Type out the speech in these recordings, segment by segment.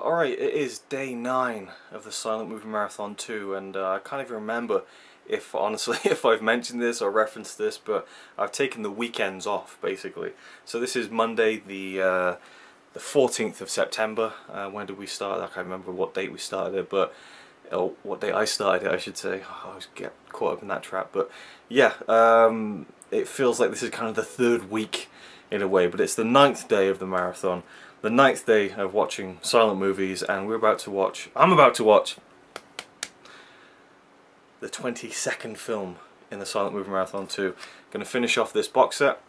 Alright, it is day 9 of the Silent Movie Marathon 2, and I can't even remember if, honestly, if I've mentioned this or referenced this, but I've taken the weekends off, basically. So this is Monday, the 14th of September. When did we start? I can't remember what date we started it, but what day I started it, I should say. I always get caught up in that trap, but yeah, it feels like this is kind of the third week in a way, but it's the 9th day of the marathon. The 9th day of watching silent movies, and I'm about to watch the 22nd film in the Silent Movie Marathon 2. Going to finish off this box set,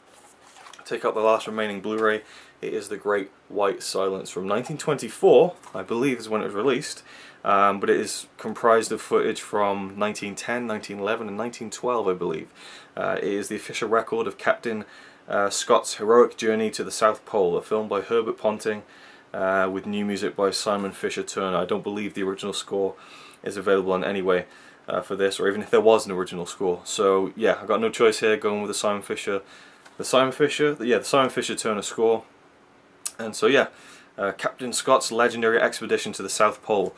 take out the last remaining Blu-ray. It is The Great White Silence from 1924, I believe is when it was released, but it is comprised of footage from 1910, 1911 and 1912, I believe. It is the official record of Captain Scott's heroic journey to the South Pole, a film by Herbert Ponting with new music by Simon Fisher Turner. I don't believe the original score is available in any way for this, or even if there was an original score. So yeah, I've got no choice here, going with the Simon Fisher Turner score. And so yeah, Captain Scott's legendary expedition to the South Pole.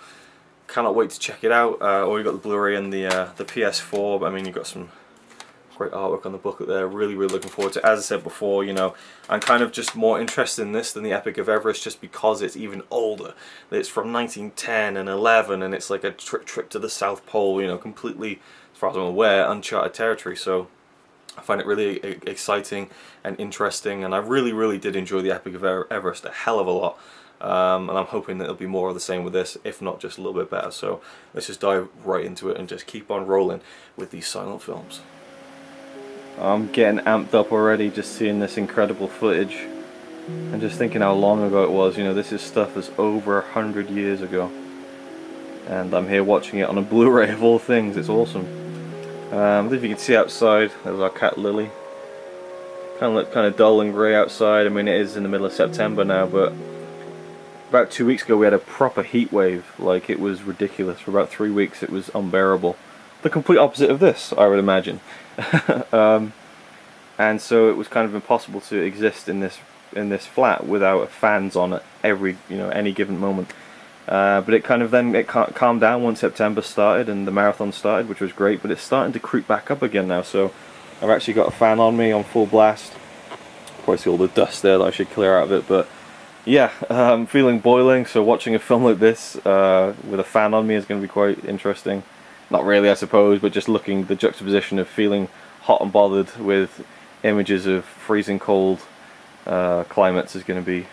Cannot wait to check it out. Or you got the Blu-ray and the PS4, but I mean you've got some great artwork on the booklet there. Really looking forward to it. As I said before, you know, I'm kind of just more interested in this than the Epic of Everest, just because it's even older. It's from 1910 and 11, and it's like a trip to the South Pole, you know, completely, as far as I'm aware, uncharted territory. So I find it really exciting and interesting, and I really did enjoy the Epic of Everest a hell of a lot. And I'm hoping that it'll be more of the same with this, if not just a little bit better. So let's just dive right into it and just keep on rolling with these silent films. I'm getting amped up already just seeing this incredible footage and just thinking how long ago it was. You know, this is stuff that's over 100 years ago, and I'm here watching it on a Blu-ray of all things. It's awesome. I don't know if you can see outside, there's our cat Lily. Kind of dull and grey outside. I mean, it is in the middle of September now, but about 2 weeks ago we had a proper heat wave. Like, it was ridiculous. For about 3 weeks it was unbearable. The complete opposite of this, I would imagine. And so it was kind of impossible to exist in this flat without fans on at any given moment. But it kind of then calmed down once September started and the marathon started, which was great. But it's starting to creep back up again now. So I've actually got a fan on me on full blast. Probably see all the dust there that I should clear out of it. But yeah, I'm feeling boiling. So watching a film like this with a fan on me is going to be quite interesting. Not really, I suppose, but just looking the juxtaposition of feeling hot and bothered with images of freezing cold climates is going to be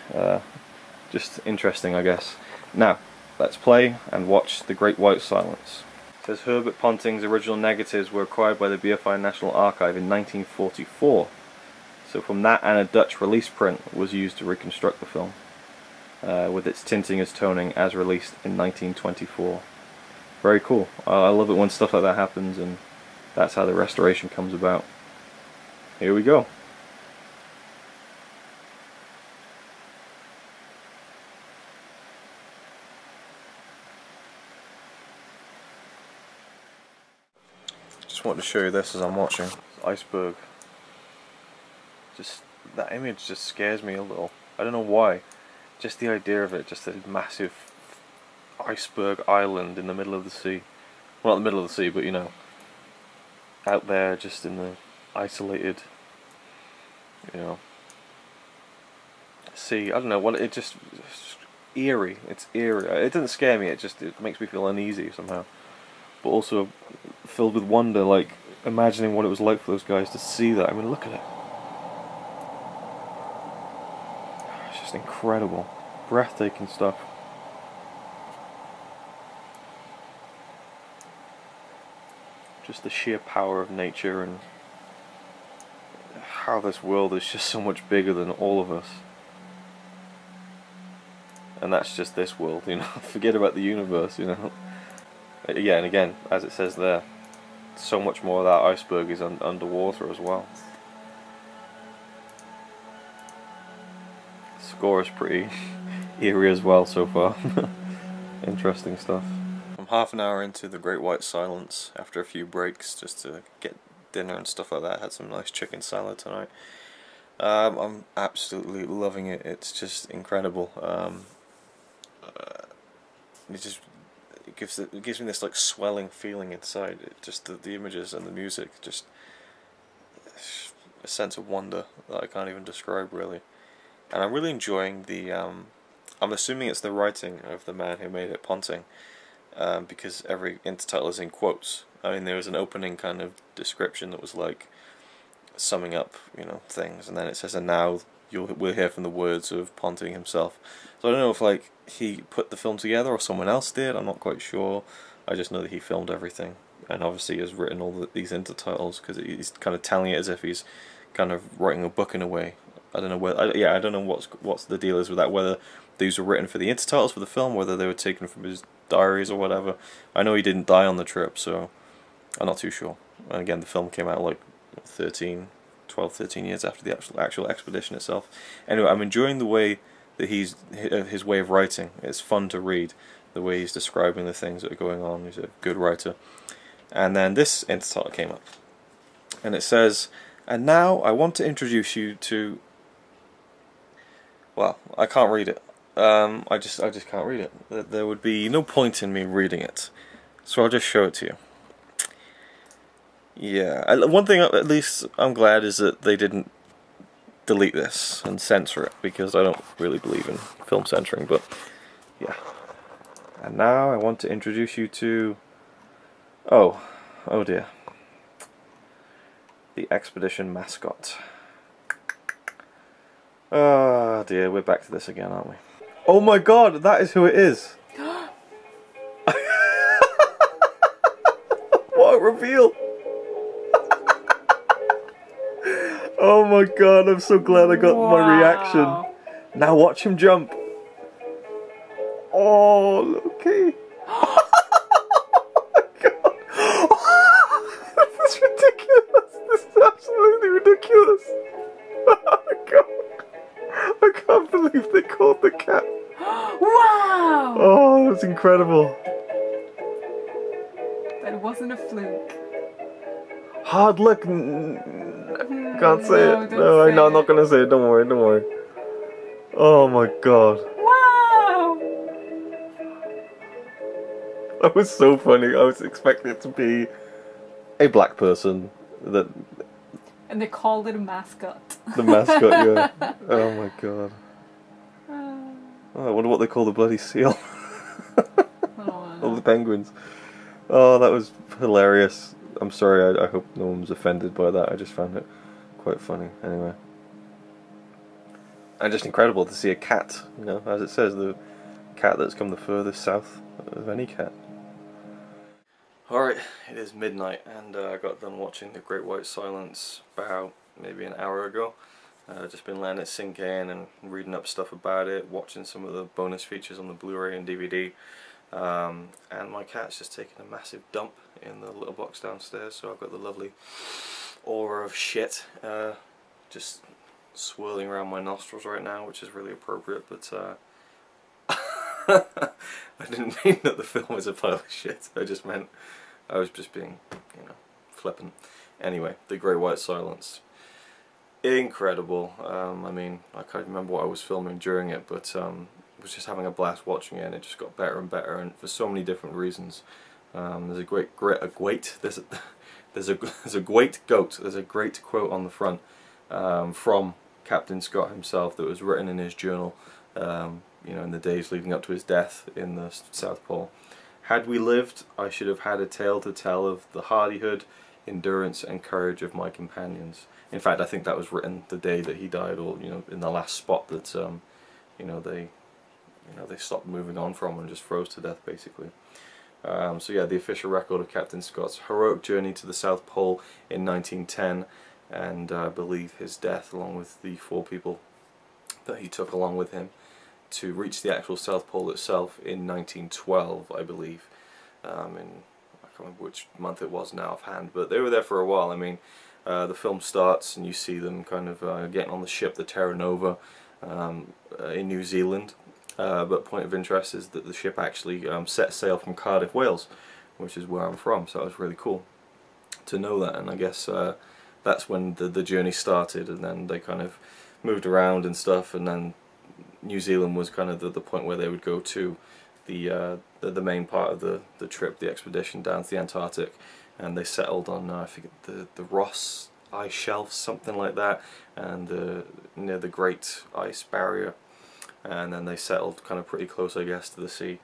just interesting, I guess. Now, let's play and watch The Great White Silence. It says Herbert Ponting's original negatives were acquired by the BFI National Archive in 1944. So from that and a Dutch release print was used to reconstruct the film, with its tinting as toning as released in 1924. Very cool. I love it when stuff like that happens, and that's how the restoration comes about. Here we go. Just wanted to show you this as I'm watching. Iceberg. Just that image just scares me a little. I don't know why. Just the idea of it, just a massive iceberg island in the middle of the sea. Well, not the middle of the sea, but you know, out there, just in the isolated, you know, sea. I don't know what it just eerie. It's eerie. It doesn't scare me. It makes me feel uneasy somehow, but also filled with wonder. Like imagining what it was like for those guys to see that. I mean, look at it. It's just incredible, breathtaking stuff. Just the sheer power of nature and how this world is just so much bigger than all of us. And that's just this world, you know. Forget about the universe, you know. Yeah, and again, as it says there, so much more of that iceberg is underwater as well. The score is pretty eerie as well so far. Interesting stuff. I'm half an hour into The Great White Silence after a few breaks just to get dinner and stuff like that. Had some nice chicken salad tonight. I'm absolutely loving it. It's just incredible. it gives me this like swelling feeling inside. It just the images and the music, just a sense of wonder that I can't even describe really. And I'm really enjoying the. I'm assuming it's the writing of the man who made it, Ponting, because every intertitle is in quotes. I mean, there was an opening kind of description that was like summing up, things, and then it says, "And now we'll hear from the words of Ponting himself." So I don't know if like he put the film together or someone else did. I'm not quite sure. I just know that he filmed everything, and obviously has written all these intertitles because he's kind of telling it as if he's kind of writing a book in a way. I don't know whether, I don't know what's the deal is with that. Whether these were written for the intertitles for the film, whether they were taken from his diaries or whatever. I know he didn't die on the trip, so I'm not too sure. And again, the film came out like 12, 13 years after the actual expedition itself. Anyway, I'm enjoying the way that his way of writing. It's fun to read, the way he's describing the things that are going on. He's a good writer. And then this intertitle came up, and it says, "And now I want to introduce you to..." Well, I can't read it. I just can't read it. There would be no point in me reading it, so I'll just show it to you. Yeah, one thing at least I'm glad is that they didn't delete this and censor it, because I don't really believe in film censoring, but yeah. And now I want to introduce you to... Oh dear. The expedition mascot. Oh dear, we're back to this again, aren't we? Oh my god, that is who it is! What a reveal! Oh my god, I'm so glad I got my reaction. Now watch him jump. Oh, okay. Oh my god. This is ridiculous. This is absolutely ridiculous. Oh my god. I can't believe they called the cat. Wow! Oh, that's incredible. That wasn't a fluke. Hard luck. Can't say it. No, I'm not gonna say it. Don't worry, don't worry. Oh my god. Wow! That was so funny. I was expecting it to be a black person. And they called it a mascot. The mascot, yeah. Oh my god. Oh, I wonder what they call the bloody seal. All the penguins. Oh, that was hilarious. I'm sorry, I hope no one was offended by that. I just found it quite funny, anyway. And just incredible to see a cat, as it says, the cat that's come the furthest south of any cat. Alright, it is midnight, and I got done watching The Great White Silence about maybe an hour ago. Just been letting it sink in and reading up stuff about it, watching some of the bonus features on the Blu-ray and DVD. And my cat's just taken a massive dump in the little box downstairs, so I've got the lovely aura of shit just swirling around my nostrils right now, which is really appropriate, but I didn't mean that the film was a pile of shit. I just meant I was just being, flippant. Anyway, The Great White Silence. Incredible. I mean, I can't remember what I was filming during it, but was just having a blast watching it, and it just got better and better, and for so many different reasons. There's a great quote on the front from Captain Scott himself that was written in his journal, in the days leading up to his death in the South Pole. "Had we lived, I should have had a tale to tell of the hardihood, endurance, and courage of my companions." In fact, I think that was written the day that he died, or in the last spot that they stopped moving on from and just froze to death, basically. So yeah, the official record of Captain Scott's heroic journey to the South Pole in 1910, and I believe his death, along with the 4 people that he took along with him to reach the actual South Pole itself in 1912, I believe. I can't remember which month it was now offhand, but they were there for a while. I mean, the film starts and you see them kind of getting on the ship, the Terra Nova, in New Zealand. But point of interest is that the ship actually set sail from Cardiff, Wales, which is where I'm from, so it was really cool to know that. And I guess that's when the journey started, and then they kind of moved around and stuff, and then New Zealand was kind of the point where they would go to the main part of the trip, the expedition down to the Antarctic, and they settled on I forget the Ross ice shelf, something like that, and near the Great Ice Barrier, and then they settled kind of pretty close, I guess, to the sea.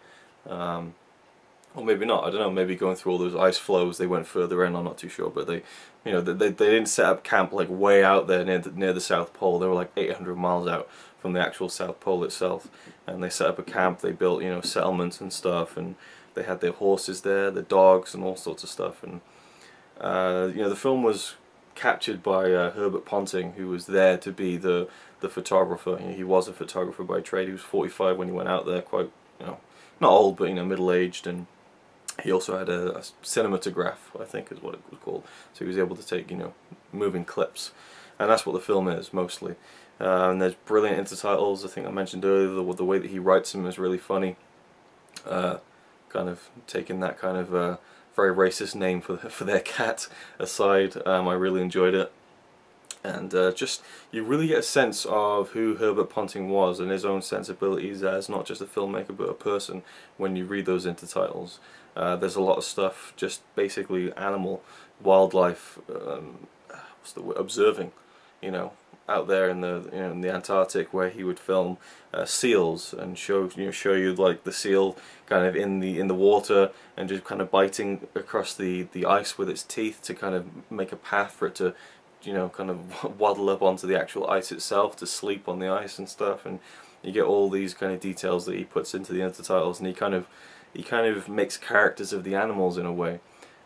Or maybe not, I don't know, maybe going through all those ice flows they went further in, I'm not too sure, but they didn't set up camp like way out there near the South Pole. They were like 800 miles out from the actual South Pole itself, and they set up a camp, they built, settlements and stuff, and they had their horses there, the dogs and all sorts of stuff, and the film was captured by Herbert Ponting, who was there to be the photographer. He was a photographer by trade. He was 45 when he went out there, quite, not old, but middle-aged, and he also had a cinematograph, I think is what it was called, so he was able to take, moving clips, and that's what the film is, mostly. And there's brilliant intertitles. I think I mentioned earlier, the way that he writes them is really funny, kind of taking that kind of very racist name for their cat aside. I really enjoyed it, and just, you really get a sense of who Herbert Ponting was and his own sensibilities as not just a filmmaker but a person when you read those intertitles. There's a lot of stuff, just basically animal, wildlife, what's the word, observing, out there in the Antarctic, where he would film seals and show you like the seal kind of in the water and just kind of biting across the ice with its teeth to kind of make a path for it to kind of waddle up onto the actual ice itself to sleep on the ice and stuff. And you get all these kind of details that he puts into the intertitles, and he kind of makes characters of the animals in a way,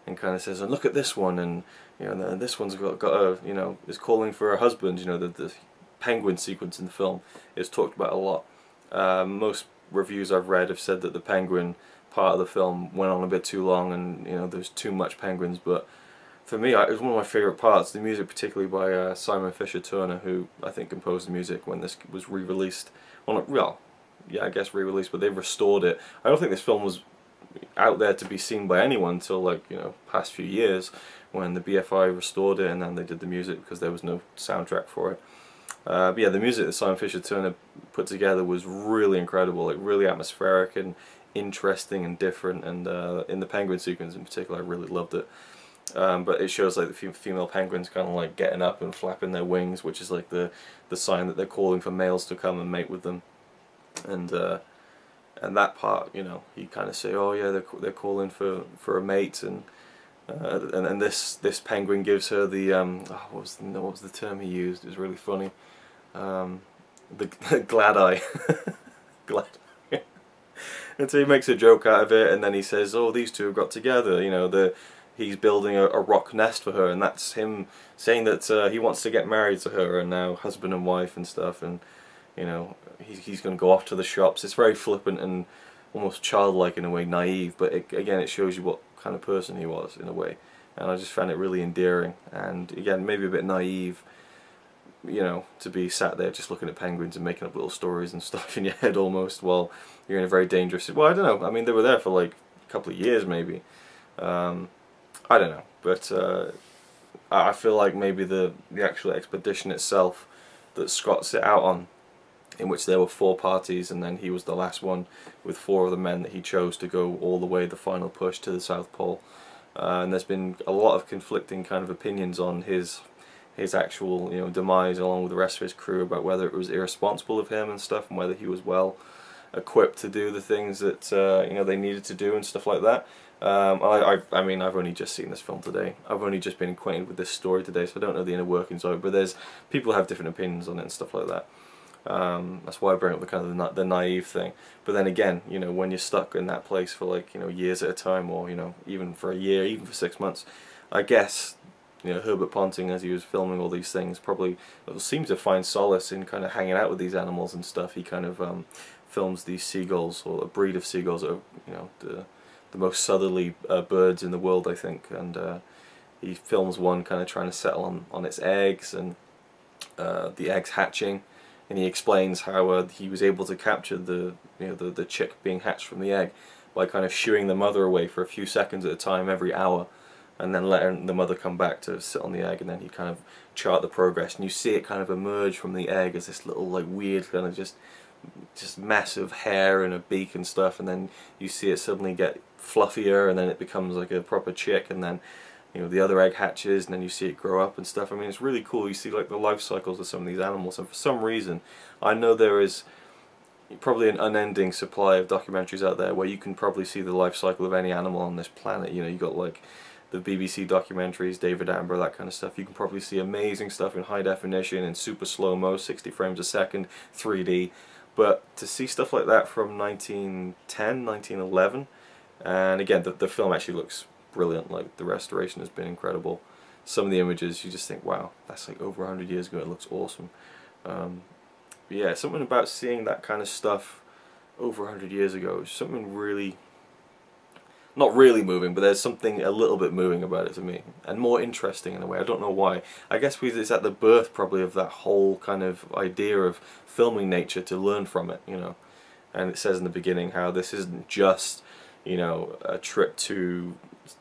and kind of says, and look at this one, and this one's got a is calling for a husband. The penguin sequence in the film is talked about a lot. Most reviews I've read have said that the penguin part of the film went on a bit too long, and there's too much penguins. But for me, it was one of my favourite parts. The music, particularly by Simon Fisher Turner, who I think composed the music when this was re-released. Well, yeah, I guess re-released, but they restored it. I don't think this film was out there to be seen by anyone until, like, past few years, when the BFI restored it and then they did the music because there was no soundtrack for it. But yeah, the music that Simon Fisher Turner put together was really incredible, like really atmospheric and interesting and different, and in the penguin sequence in particular I really loved it. But it shows like the female penguins kind of like getting up and flapping their wings, which is like the sign that they're calling for males to come and mate with them. And that part, he kind of say, oh yeah, they're calling for a mate, and this penguin gives her the what was the term he used? It was really funny. The glad eye, glad. And so he makes a joke out of it, and then he says, oh, these two have got together. He's building a rock nest for her, and that's him saying that he wants to get married to her, and now husband and wife and stuff, and he's going to go off to the shops. It's very flippant and almost childlike in a way, naive, but again it shows you what kind of person he was in a way, and I just found it really endearing, and again maybe a bit naive, to be sat there just looking at penguins and making up little stories and stuff in your head almost while you're in a very dangerous, well, I don't know, I mean they were there for like a couple of years maybe, I don't know, but I feel like maybe the actual expedition itself that Scott set out on, in which there were 4 parties, and then he was the last one with 4 of the men that he chose to go all the way, the final push to the South Pole. And there's been a lot of conflicting kind of opinions on his actual demise, along with the rest of his crew, about whether it was irresponsible of him and stuff, and whether he was well equipped to do the things that they needed to do and stuff like that. I mean, I've only just seen this film today. I've only just been acquainted with this story today, so I don't know the inner workings of it. But people have different opinions on it and stuff like that. That's why I bring up the kind of the naive thing. But then again, when you're stuck in that place for like years at a time, or even for a year, even for 6 months, I guess Herbert Ponting, as he was filming all these things, probably seemed to find solace in kind of hanging out with these animals and stuff. He kind of films these seagulls, or a breed of seagulls that are the most southerly birds in the world, I think, and he films one kind of trying to settle on its eggs, and the eggs hatching, and he explains how he was able to capture the chick being hatched from the egg by kind of shooing the mother away for a few seconds at a time every hour, and then letting the mother come back to sit on the egg, and then he kind of chart the progress, and you see it kind of emerge from the egg as this little like weird kind of just just massive hair and a beak and stuff, and then you see it suddenly get fluffier, and then it becomes like a proper chick, and then the other egg hatches, and then you see it grow up and stuff. I mean, it's really cool. You see like the life cycles of some of these animals, and for some reason I know there is probably an unending supply of documentaries out there where you can probably see the life cycle of any animal on this planet. You got like the BBC documentaries, David Attenborough, that kind of stuff. You can probably see amazing stuff in high definition, in super slow-mo, 60 frames a second, 3D. But to see stuff like that from 1910, 1911, and again, the film actually looks brilliant. Like, the restoration has been incredible. Some of the images, you just think, wow, that's like over 100 years ago. It looks awesome. Yeah, something about seeing that kind of stuff over 100 years ago is something really, not really moving, but there's something a little bit moving about it to me, and more interesting in a way. I don't know why. I guess because it's at the birth probably of that whole kind of idea of filming nature to learn from it, And it says in the beginning how this isn't just, a trip to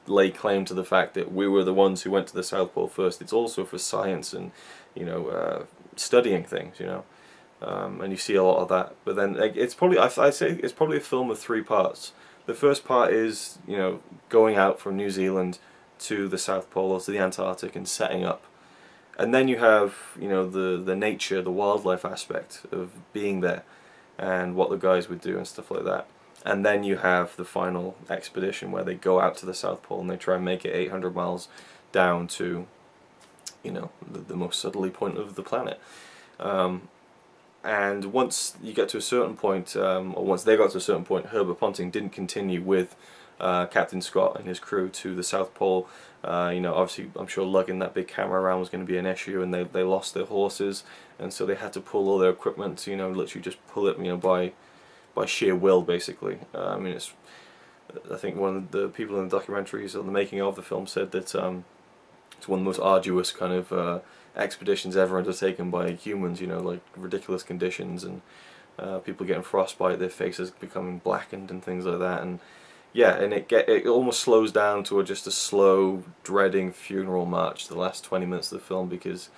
lay claim to the fact that we were the ones who went to the South Pole first. It's also for science and, studying things, and you see a lot of that. But then it's probably, I say it's probably a film of 3 parts. The first part is, going out from New Zealand to the South Pole or to the Antarctic and setting up. And then you have, the nature, the wildlife aspect of being there and what the guys would do and stuff like that. And then you have the final expedition where they go out to the South Pole and they try and make it 800 miles down to, the most southerly point of the planet. And once you get to a certain point, or once they got to a certain point, Herbert Ponting didn't continue with Captain Scott and his crew to the South Pole. Obviously, I'm sure lugging that big camera around was going to be an issue, and they lost their horses, and so they had to pull all their equipment. Literally just pull it, by sheer will, basically. I mean, I think one of the people in the documentaries on the making of the film said that it's one of the most arduous kind of expeditions ever undertaken by humans, like ridiculous conditions and people getting frostbite, their faces becoming blackened and things like that, and yeah, and it almost slows down to just a slow, dreading funeral march the last 20 minutes of the film, because,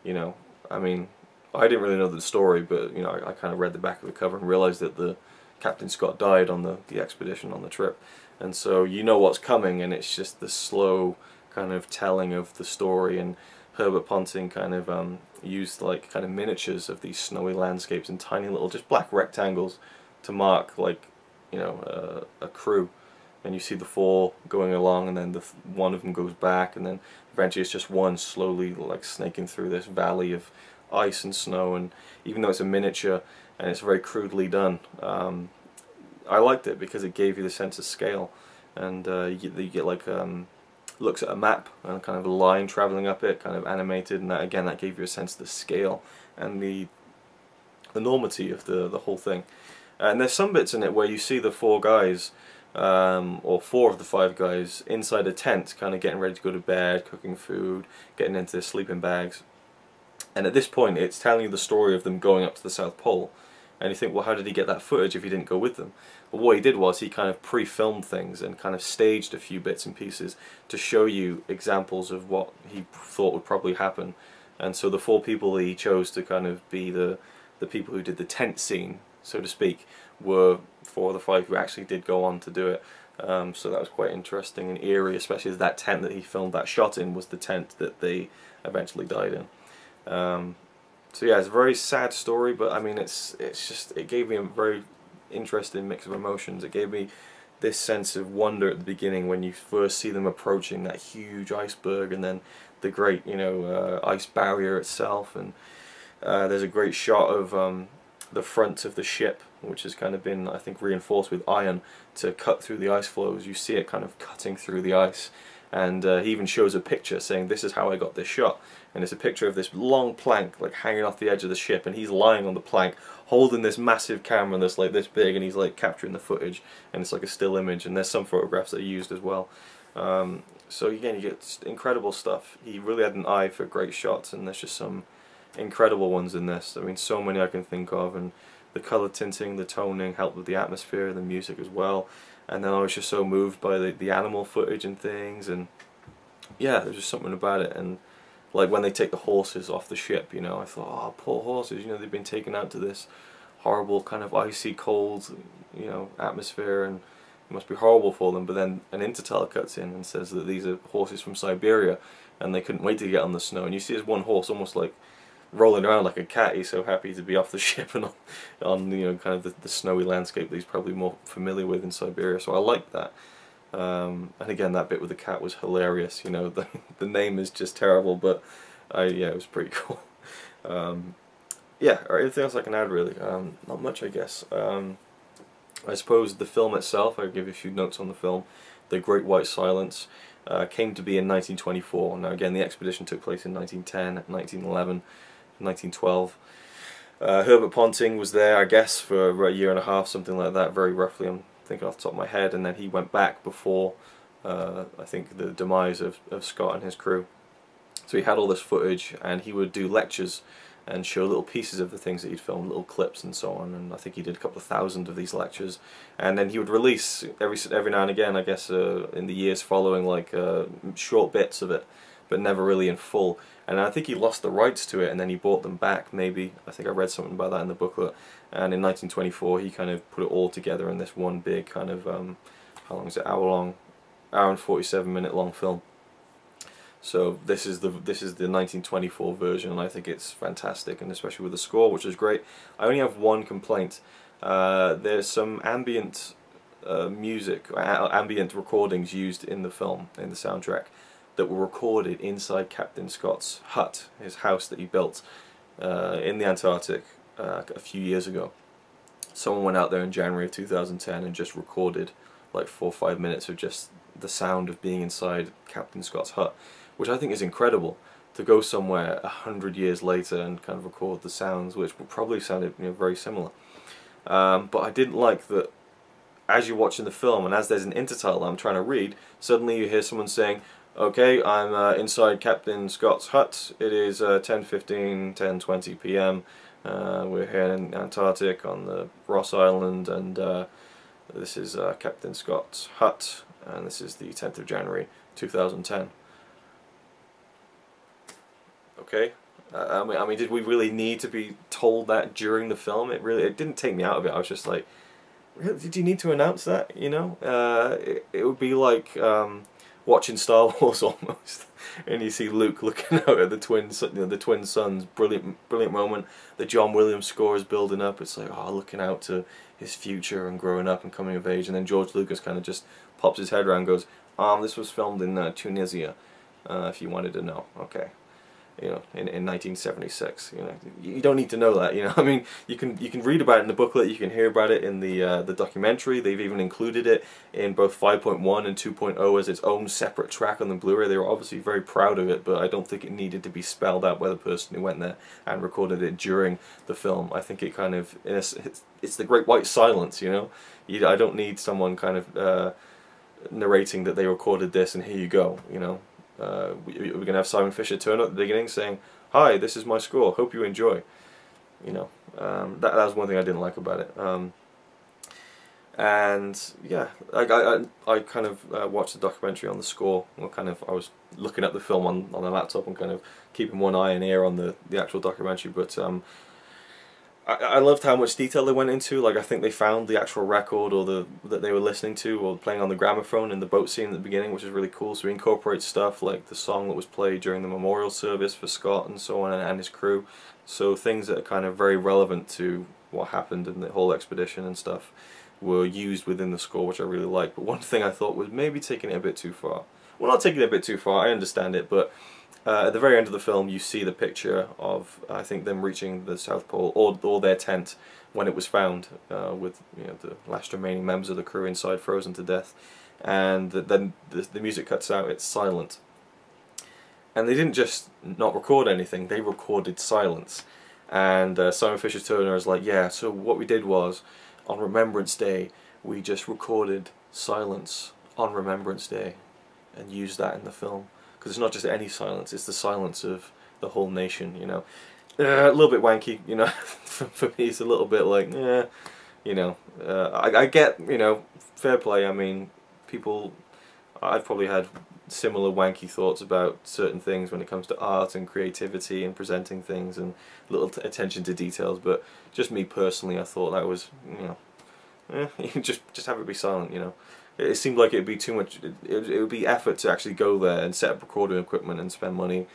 I mean, I didn't really know the story, but, I kind of read the back of the cover and realized that the Captain Scott died on the expedition, on the trip, and so you know what's coming, and it's just the slow kind of telling of the story. And Herbert Ponting kind of used like kind of miniatures of these snowy landscapes and tiny little just black rectangles to mark like a crew, and you see the 4 going along, and then one of them goes back, and then eventually it's just one slowly like snaking through this valley of ice and snow. And even though it's a miniature and it's very crudely done, I liked it because it gave you the sense of scale, and you get like looks at a map and kind of a line travelling up it, kind of animated, and that gave you a sense of the scale and the enormity of the whole thing. And there's some bits in it where you see the 4 guys, or 4 of the 5 guys, inside a tent, kind of getting ready to go to bed, cooking food, getting into their sleeping bags. And at this point, it's telling you the story of them going up to the South Pole. And you think, well, how did he get that footage if he didn't go with them? Well, what he did was he kind of pre-filmed things and kind of staged a few bits and pieces to show you examples of what he thought would probably happen. And so the 4 people he chose to kind of be the people who did the tent scene, so to speak, were 4 of the 5 who actually did go on to do it. So that was quite interesting and eerie, especially as that tent that he filmed that shot in was the tent that they eventually died in. So yeah, it's a very sad story, but I mean, it gave me a very interesting mix of emotions. It gave me this sense of wonder at the beginning when you first see them approaching that huge iceberg, and then the great, ice barrier itself. And there's a great shot of the front of the ship, which has kind of been, I think, reinforced with iron to cut through the ice floes. You see it kind of cutting through the ice, and he even shows a picture saying, "This is how I got this shot." And it's a picture of this long plank like hanging off the edge of the ship, and he's lying on the plank holding this massive camera that's like this big, and he's like capturing the footage, and it's like a still image, and there's some photographs that are used as well. So again, you get incredible stuff. He really had an eye for great shots, and there's just some incredible ones in this. I mean, so many I can think of, and the colour tinting, the toning helped with the atmosphere, the music as well. And then I was just so moved by the animal footage and things, and yeah, there's just something about it. And like when they take the horses off the ship, I thought, oh, poor horses, they've been taken out to this horrible kind of icy cold, you know, atmosphere, and it must be horrible for them. But then an intertitler cuts in and says that these are horses from Siberia, and they couldn't wait to get on the snow. And you see this one horse almost like rolling around like a cat. He's so happy to be off the ship and on you know, kind of the snowy landscape that he's probably more familiar with in Siberia. So I like that. And again, that bit with the cat was hilarious. You know, the name is just terrible, but yeah, it was pretty cool. Yeah, or anything else I can add really? Not much, I guess. I suppose the film itself, I'll give you a few notes on the film. The Great White Silence came to be in 1924. Now again, the expedition took place in 1910, 1911, 1912. Herbert Ponting was there, I guess, for a year and a half, something like that, very roughly, I'm thinking off the top of my head, and then he went back before, I think, the demise of Scott and his crew. So he had all this footage, and he would do lectures and show little pieces of the things that he'd filmed, little clips and so on, and I think he did a couple of thousand of these lectures, and then he would release every now and again, I guess, in the years following, like short bits of it, but never really in full. And I think he lost the rights to it, and then he bought them back, maybe. I think I read something about that in the booklet. And in 1924 he kind of put it all together in this one big kind of, how long is it, hour and 47-minute long film. So this is the 1924 version, and I think it's fantastic, and especially with the score, which is great. I only have one complaint. There's some ambient music, ambient recordings used in the film, in the soundtrack, that were recorded inside Captain Scott's hut, his house that he built in the Antarctic a few years ago. Someone went out there in January of 2010 and just recorded like 4 or 5 minutes of just the sound of being inside Captain Scott's hut, which I think is incredible, to go somewhere 100 years later and kind of record the sounds, which will probably sounded, you know, very similar. But I didn't like that as you're watching the film and as there's an intertitle I'm trying to read, suddenly you hear someone saying, "Okay, I'm inside Captain Scott's hut. It is 10:15, 10:20 p.m. We're here in Antarctic on the Ross Island, and this is Captain Scott's hut, and this is the 10th of January 2010. Okay, I mean, did we really need to be told that during the film? It didn't take me out of it. I was just like, really, did you need to announce that? You know, it would be like watching Star Wars almost, and you see Luke looking out at the twins, you know, the twin sons. Brilliant moment. The John Williams score is building up. It's like, oh, looking out to his future and growing up and coming of age, and then George Lucas kind of just pops his head around and goes, this was filmed in Tunisia, if you wanted to know. Okay. You know, in 1976. You know, you don't need to know that. You know, I mean, you can read about it in the booklet, you can hear about it in the documentary. They've even included it in both 5.1 and 2.0 as its own separate track on the Blu-ray. They were obviously very proud of it, but I don't think it needed to be spelled out by the person who went there and recorded it during the film. I think it kind of, it's the Great White Silence. You know, I don't need someone kind of narrating that they recorded this and here you go. You know. We're going to have Simon Fisher turn up at the beginning saying, "Hi, this is my score, hope you enjoy." You know, that was one thing I didn't like about it. And yeah, I kind of watched the documentary on the score. I was looking at the film on the laptop and kind of keeping one eye and ear on the actual documentary, but I loved how much detail they went into. Like, I think they found the actual record or that they were listening to or playing on the gramophone in the boat scene at the beginning, which is really cool. So we incorporate stuff like the song that was played during the memorial service for Scott and so on, and his crew. So things that are kind of very relevant to what happened in the whole expedition and stuff were used within the score, which I really liked. But one thing I thought was maybe taking it a bit too far. Well, not taking it a bit too far, I understand it, but at the very end of the film you see the picture of, I think, them reaching the South Pole, or their tent when it was found, with, you know, the last remaining members of the crew inside frozen to death, and then the music cuts out, it's silent. And they didn't just not record anything, they recorded silence. And Simon Fisher Turner is like, yeah, so what we did was, on Remembrance Day, we just recorded silence on Remembrance Day and used that in the film. Because it's not just any silence, it's the silence of the whole nation, you know. A little bit wanky, you know, for me it's a little bit like, you know, I get, you know, fair play. I mean, people, I've probably had similar wanky thoughts about certain things when it comes to art and creativity and presenting things and little attention to details. But just me personally, I thought that was, you know, just have it be silent. You know, it seemed like it'd be too much. It would be effort to actually go there and set up recording equipment and spend money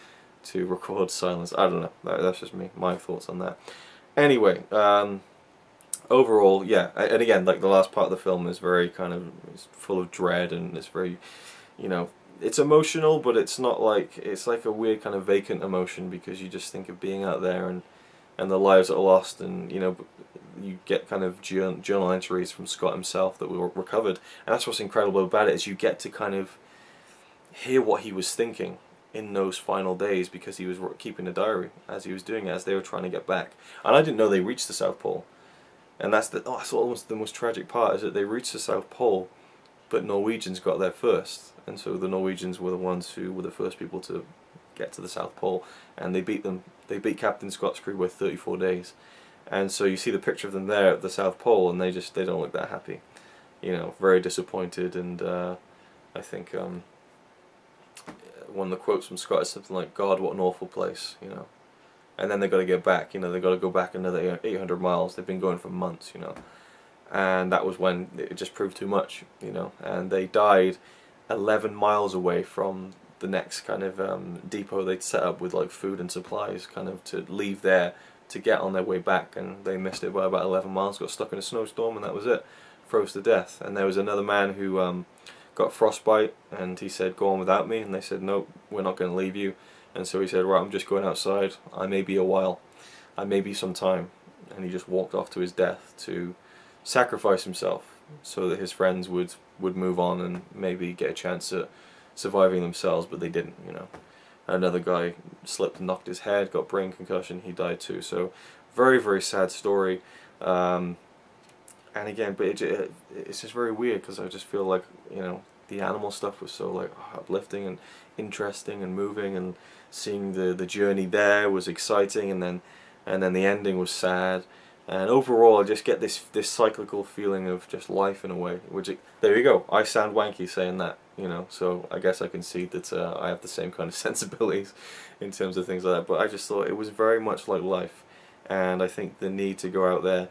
to record silence. I don't know. That's just me. My thoughts on that. Anyway, overall, yeah. And again, like the last part of the film is very kind of, it's full of dread, and it's very, you know, it's emotional, but it's not like, it's like a weird kind of vacant emotion, because you just think of being out there and the lives that are lost, and you know, you get kind of journal entries from Scott himself that were recovered, and that's what's incredible about it, is you get to kind of hear what he was thinking in those final days, because he was keeping a diary as he was doing it, as they were trying to get back. And I didn't know they reached the South Pole, and that's almost the most tragic part, is that they reached the South Pole, but Norwegians got there first, and so the Norwegians were the ones who were the first people to get to the South Pole, and they beat them. They beat Captain Scott's crew by 34 days, and so you see the picture of them there at the South Pole, and they don't look that happy, you know, very disappointed. And I think one of the quotes from Scott is something like, "God, what an awful place," you know. And then they've got to get back, you know, they've got to go back another 800 miles. They've been going for months, you know. And that was when it just proved too much, you know. And they died 11 miles away from the next kind of depot they'd set up with like food and supplies, kind of to leave there to get on their way back. And they missed it by about 11 miles, got stuck in a snowstorm, and that was it. Froze to death. And there was another man who got frostbite, and he said, "Go on without me," and they said, "No, we're not going to leave you." And so he said, "Right, I'm just going outside. I may be a while. I may be some time." And he just walked off to his death to sacrifice himself so that his friends would move on and maybe get a chance at surviving themselves, but they didn't, you know. Another guy slipped and knocked his head, got brain concussion, he died too. So very, very sad story. And again, but it's just very weird, because I just feel like, you know, the animal stuff was so like uplifting and interesting and moving, and seeing the journey there was exciting, and then the ending was sad. And overall, I just get this cyclical feeling of just life in a way. Which there you go. I sound wanky saying that, you know. So I guess I can see that I have the same kind of sensibilities in terms of things like that. But I just thought it was very much like life, and I think the need to go out there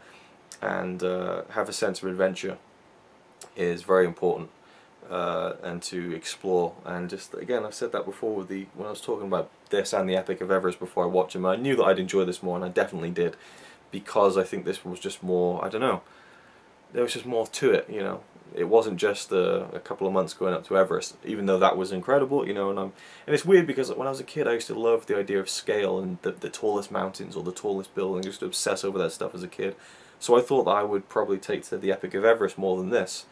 and have a sense of adventure is very important, and to explore. And just again, I've said that before with when I was talking about this and the Epic of Everest before I watched them. I knew that I'd enjoy this more, and I definitely did, because I think this was just more, I don't know, there was just more to it, you know. It wasn't just a couple of months going up to Everest, even though that was incredible, you know. And it's weird, because when I was a kid I used to love the idea of scale and the tallest mountains or the tallest buildings. I used to obsess over that stuff as a kid. So I thought that I would probably take to the Epic of Everest more than this.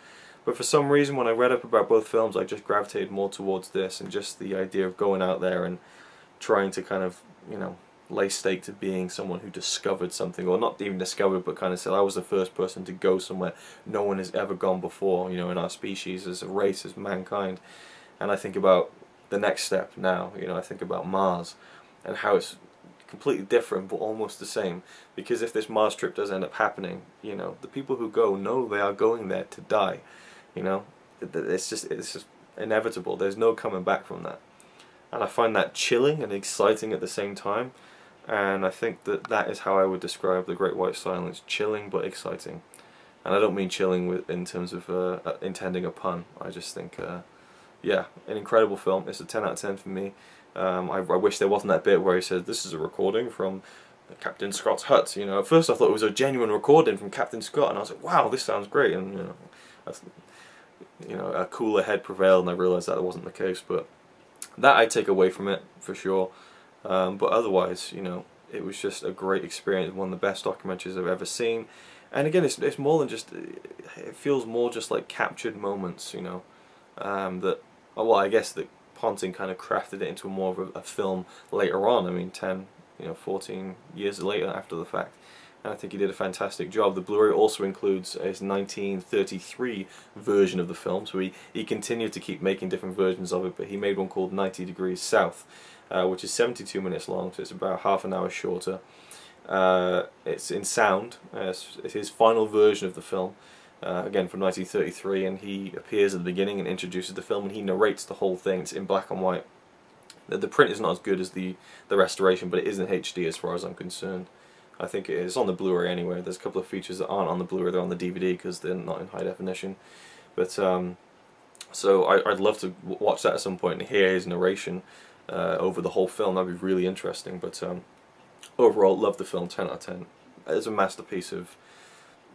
But for some reason, when I read up about both films, I just gravitated more towards this, and just the idea of going out there and trying to kind of, you know, lay stake to being someone who discovered something, or not even discovered, but kind of said, I was the first person to go somewhere no one has ever gone before, you know, in our species, as a race, as mankind. And I think about the next step now, you know, I think about Mars, and how it's completely different but almost the same, because if this Mars trip does end up happening, you know, the people who go know they are going there to die, you know. It's just inevitable. There's no coming back from that. And I find that chilling and exciting at the same time. And I think that is how I would describe the Great White Silence: chilling but exciting. And I don't mean chilling in terms of intending a pun. I just think, yeah, an incredible film. It's a 10 out of 10 for me. I wish there wasn't that bit where he says, "This is a recording from Captain Scott's hut." You know, at first I thought it was a genuine recording from Captain Scott, and I was like, "Wow, this sounds great." And you know, a cooler head prevailed, and I realised that wasn't the case. But that I take away from it for sure. But otherwise, you know, it was just a great experience, one of the best documentaries I've ever seen. And again, it's more than just, it feels more just like captured moments, you know, that, well, I guess that Ponting kind of crafted it into more of a film later on. I mean, 10, you know, 14 years later after the fact. And I think he did a fantastic job. The Blu-ray also includes his 1933 version of the film, so he continued to keep making different versions of it, but he made one called 90 Degrees South, which is 72 minutes long, so it's about half an hour shorter. It's in sound. It's his final version of the film. again from 1933, and he appears at the beginning and introduces the film, and he narrates the whole thing. It's in black and white. The print is not as good as the restoration, but it is in HD as far as I'm concerned. I think it is on the Blu-ray anyway. There's a couple of features that aren't on the Blu-ray, they're on the DVD because they're not in high definition. But so I'd love to watch that at some point and hear his narration over the whole film. That'd be really interesting. But overall, love the film, 10 out of 10. It's a masterpiece of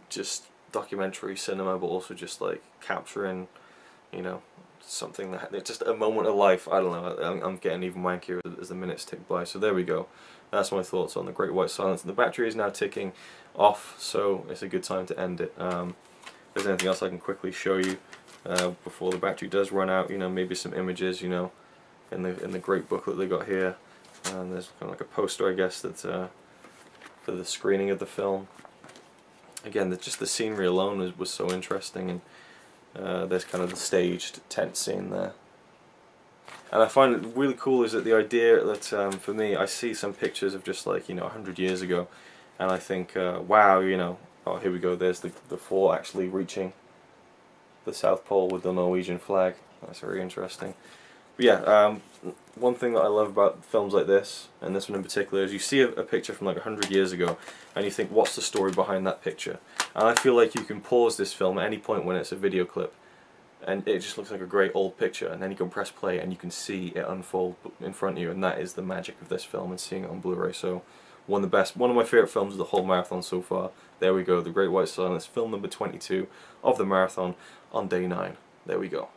just documentary cinema, but also just like capturing, you know, something that it's just a moment of life. I don't know. I'm getting even wankier as the minutes tick by. So there we go. That's my thoughts on The Great White Silence. The battery is now ticking off, so it's a good time to end it. If there's anything else I can quickly show you before the battery does run out, you know, maybe some images, you know, in the great booklet they got here. And there's kind of like a poster, I guess, that's for the screening of the film. Again, just the scenery alone was so interesting, and there's kind of the staged tent scene there. And I find it really cool is that the idea that, for me, I see some pictures of just like, you know, 100 years ago, and I think, wow, you know, oh, here we go, there's the four actually reaching the South Pole with the Norwegian flag. That's very interesting. But yeah, one thing that I love about films like this, and this one in particular, is you see a picture from like 100 years ago, and you think, what's the story behind that picture? And I feel like you can pause this film at any point when it's a video clip, and it just looks like a great old picture, and then you can press play and you can see it unfold in front of you, and that is the magic of this film and seeing it on Blu-ray. So one of my favourite films of the whole marathon so far. There we go, The Great White Silence, film number 22 of the marathon on day 9. There we go.